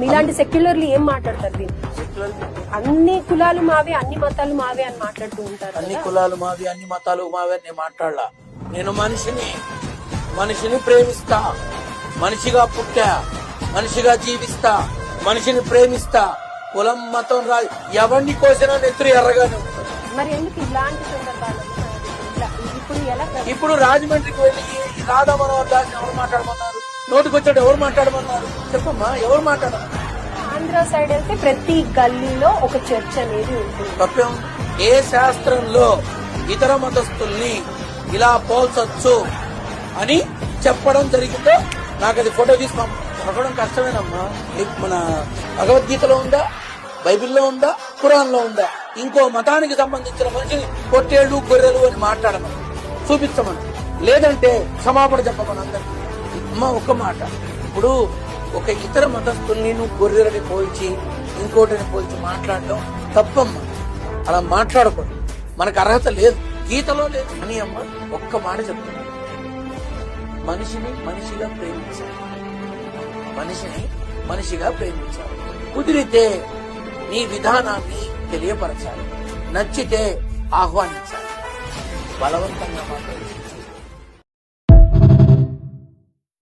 మీలాంటి సెక్యులర్లు ఏం మాట్లాడతారు దీన్ని? అన్ని కులాలు మావే, అన్ని మతాలు మావే అని మాట్లాడుతూ ఉంటారు. అన్ని కులాలు మావి, అన్ని మతాలు మావే నేను మాట్లాడలా. నేను మనిషిని ప్రేమిస్తా, మనిషిగా పుట్టా, మనిషిగా జీవిస్తా, మనిషిని ప్రేమిస్తా. కులం మతం రాదు, ఎవరిని కోసినా నెత్తురు ఎర్రగానే ఉంటుంది. మరి ఎందుకు ఇలాంటి సందర్భాలు ఇప్పుడు ఎలా? ఇప్పుడు రాజమండ్రికి వెళ్ళి రాధా మనోహర్ దాస్ ఎవరు మాట్లాడమన్నారు? నోటికి వచ్చాడు ఎవరు మాట్లాడమన్నారు? చెప్పమ్మా, ఎవరు మాట్లాడమన్నారు? ఆంధ్ర సైడ్ వెళ్తే ప్రతి గల్లీలో ఒక చర్చ్ అనేది ఉంటుంది. తప్పేం? ఏ శాస్త్రంలో ఇతర మతస్థుల్ని ఇలా పోల్చొచ్చు అని చెప్పడం జరిగిందో నాకు అది ఫోటో తీసి పంపడం కష్టమేనమ్మా. మన భగవద్గీతలో ఉందా, బైబిల్లో ఉందా, ఖురాన్ లో ఉందా? ఇంకో మతానికి సంబంధించిన మనిషిని పొట్టేళ్లు గొర్రెలు అని మాట్లాడమని చూపించమని, లేదంటే క్షమాపణ చెప్పమని అందరికీ. అమ్మ ఒక్క మాట, ఇప్పుడు ఒక ఇతర మతస్థుల్ని నువ్వు గొర్రెలని పోల్చి ఇంకోటిని పోల్చి మాట్లాడడం తప్పమ్మా. అలా మాట్లాడకూడదు, మనకు అర్హత లేదు, గీతలో లేదు అని. అమ్మ ఒక్క మాట చెప్తున్నా, మనిషిని మనిషిగా ప్రేమించాలి, మనిషిని మనిషిగా ప్రేమించాలి. కుదిరితే నీ విధానాన్ని తెలియపరచాలి, నచ్చితే ఆహ్వానించాలి, బలవంతంగా మాట్లాడాలి.